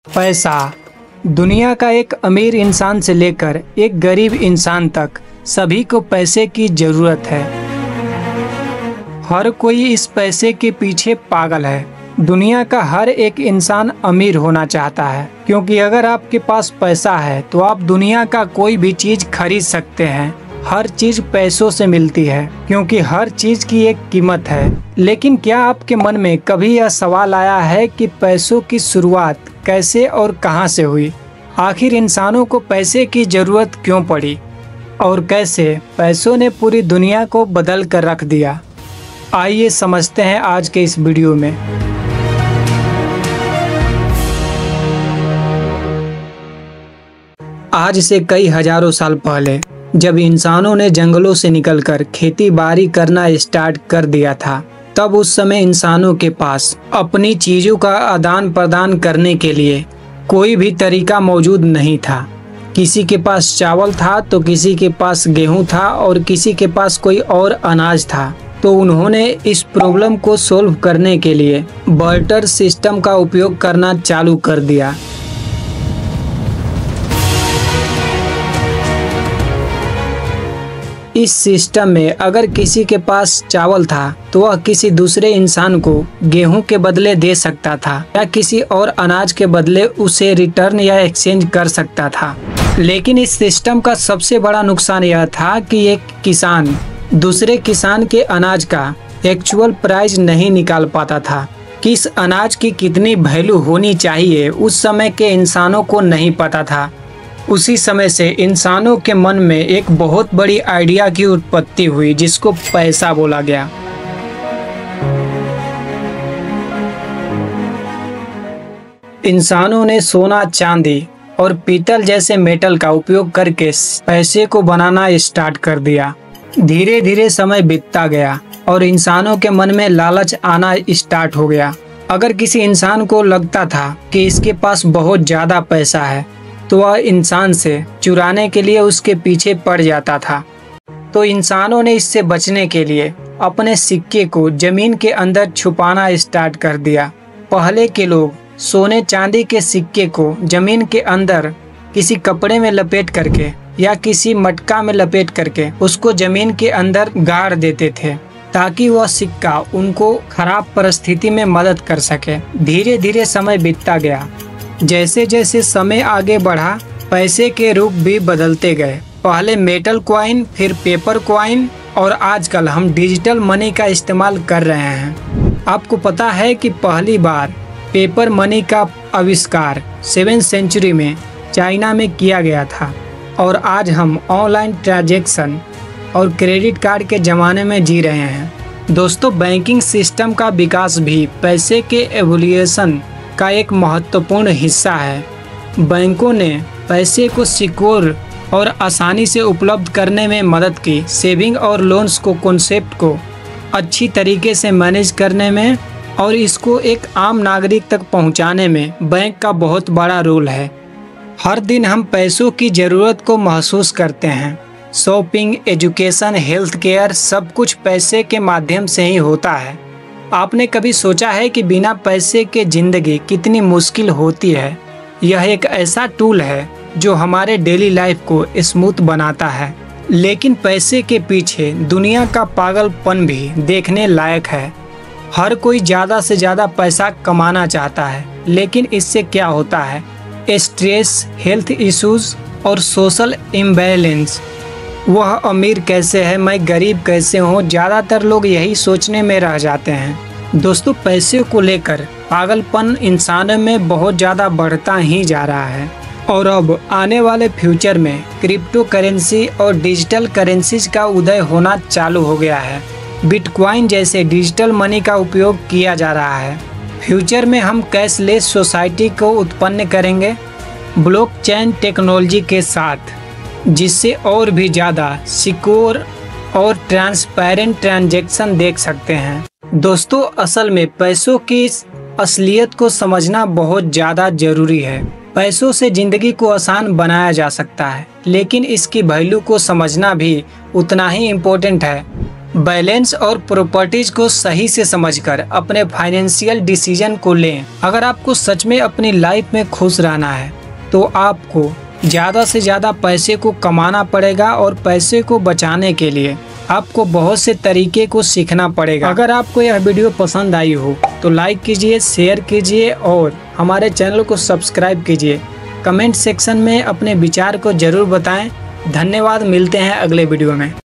पैसा दुनिया का एक अमीर इंसान से लेकर एक गरीब इंसान तक सभी को पैसे की ज़रूरत है। हर कोई इस पैसे के पीछे पागल है। दुनिया का हर एक इंसान अमीर होना चाहता है, क्योंकि अगर आपके पास पैसा है तो आप दुनिया का कोई भी चीज़ खरीद सकते हैं। हर चीज़ पैसों से मिलती है, क्योंकि हर चीज़ की एक कीमत है। लेकिन क्या आपके मन में कभी यह सवाल आया है कि पैसों की शुरुआत कैसे और कहां से हुई? आखिर इंसानों को पैसे की ज़रूरत क्यों पड़ी और कैसे पैसों ने पूरी दुनिया को बदल कर रख दिया? आइए समझते हैं आज के इस वीडियो में। आज से कई हजारों साल पहले जब इंसानों ने जंगलों से निकलकर खेती बाड़ी करना स्टार्ट कर दिया था, तब उस समय इंसानों के पास अपनी चीज़ों का आदान प्रदान करने के लिए कोई भी तरीका मौजूद नहीं था। किसी के पास चावल था तो किसी के पास गेहूं था और किसी के पास कोई और अनाज था। तो उन्होंने इस प्रॉब्लम को सॉल्व करने के लिए बार्टर सिस्टम का उपयोग करना चालू कर दिया। इस सिस्टम में अगर किसी के पास चावल था तो वह किसी दूसरे इंसान को गेहूं के बदले दे सकता था या किसी और अनाज के बदले उसे रिटर्न या एक्सचेंज कर सकता था। लेकिन इस सिस्टम का सबसे बड़ा नुकसान यह था कि एक किसान दूसरे किसान के अनाज का एक्चुअल प्राइस नहीं निकाल पाता था। किस अनाज की कितनी वैल्यू होनी चाहिए उस समय के इंसानों को नहीं पता था। उसी समय से इंसानों के मन में एक बहुत बड़ी आइडिया की उत्पत्ति हुई, जिसको पैसा बोला गया। इंसानों ने सोना, चांदी और पीतल जैसे मेटल का उपयोग करके पैसे को बनाना स्टार्ट कर दिया। धीरे धीरे समय बीतता गया और इंसानों के मन में लालच आना स्टार्ट हो गया। अगर किसी इंसान को लगता था कि इसके पास बहुत ज़्यादा पैसा है तो वह इंसान से चुराने के लिए उसके पीछे पड़ जाता था। तो इंसानों ने इससे बचने के लिए अपने सिक्के को जमीन के अंदर छुपाना स्टार्ट कर दिया। पहले के लोग सोने चांदी के सिक्के को जमीन के अंदर किसी कपड़े में लपेट करके या किसी मटका में लपेट करके उसको जमीन के अंदर गाड़ देते थे, ताकि वह सिक्का उनको खराब परिस्थिति में मदद कर सके। धीरे धीरे समय बीतता गया। जैसे जैसे समय आगे बढ़ा, पैसे के रूप भी बदलते गए। पहले मेटल क्वाइन, फिर पेपर क्वाइन और आजकल हम डिजिटल मनी का इस्तेमाल कर रहे हैं। आपको पता है कि पहली बार पेपर मनी का आविष्कार 7वीं सेंचुरी में चाइना में किया गया था और आज हम ऑनलाइन ट्रांजैक्शन और क्रेडिट कार्ड के ज़माने में जी रहे हैं। दोस्तों, बैंकिंग सिस्टम का विकास भी पैसे के एवोल्यूशन का एक महत्वपूर्ण हिस्सा है। बैंकों ने पैसे को सिक्योर और आसानी से उपलब्ध करने में मदद की। सेविंग और लोन्स को कॉन्सेप्ट को अच्छी तरीके से मैनेज करने में और इसको एक आम नागरिक तक पहुंचाने में बैंक का बहुत बड़ा रोल है। हर दिन हम पैसों की ज़रूरत को महसूस करते हैं। शॉपिंग, एजुकेशन, हेल्थ केयर सब कुछ पैसे के माध्यम से ही होता है। आपने कभी सोचा है कि बिना पैसे के ज़िंदगी कितनी मुश्किल होती है? यह एक ऐसा टूल है जो हमारे डेली लाइफ को स्मूथ बनाता है। लेकिन पैसे के पीछे दुनिया का पागलपन भी देखने लायक है। हर कोई ज़्यादा से ज़्यादा पैसा कमाना चाहता है, लेकिन इससे क्या होता है? स्ट्रेस, हेल्थ इश्यूज और सोशल इम्बैलेंस। वह अमीर कैसे है, मैं गरीब कैसे हूँ? ज़्यादातर लोग यही सोचने में रह जाते हैं। दोस्तों, पैसे को लेकर पागलपन इंसानों में बहुत ज़्यादा बढ़ता ही जा रहा है और अब आने वाले फ्यूचर में क्रिप्टो करेंसी और डिजिटल करेंसीज का उदय होना चालू हो गया है। बिटकॉइन जैसे डिजिटल मनी का उपयोग किया जा रहा है। फ्यूचर में हम कैशलेस सोसाइटी को उत्पन्न करेंगे ब्लॉकचेन टेक्नोलॉजी के साथ, जिससे और भी ज़्यादा सिक्योर और ट्रांसपेरेंट ट्रांजैक्शन देख सकते हैं। दोस्तों, असल में पैसों की असलियत को समझना बहुत ज़्यादा ज़रूरी है। पैसों से ज़िंदगी को आसान बनाया जा सकता है, लेकिन इसकी वैल्यू को समझना भी उतना ही इम्पोर्टेंट है। बैलेंस और प्रॉपर्टीज को सही से समझकर अपने फाइनेंशियल डिसीजन को लें। अगर आपको सच में अपनी लाइफ में खुश रहना है तो आपको ज़्यादा से ज़्यादा पैसे को कमाना पड़ेगा और पैसे को बचाने के लिए आपको बहुत से तरीके को सीखना पड़ेगा। अगर आपको यह वीडियो पसंद आई हो तो लाइक कीजिए, शेयर कीजिए और हमारे चैनल को सब्सक्राइब कीजिए। कमेंट सेक्शन में अपने विचार को जरूर बताएं। धन्यवाद, मिलते हैं अगले वीडियो में।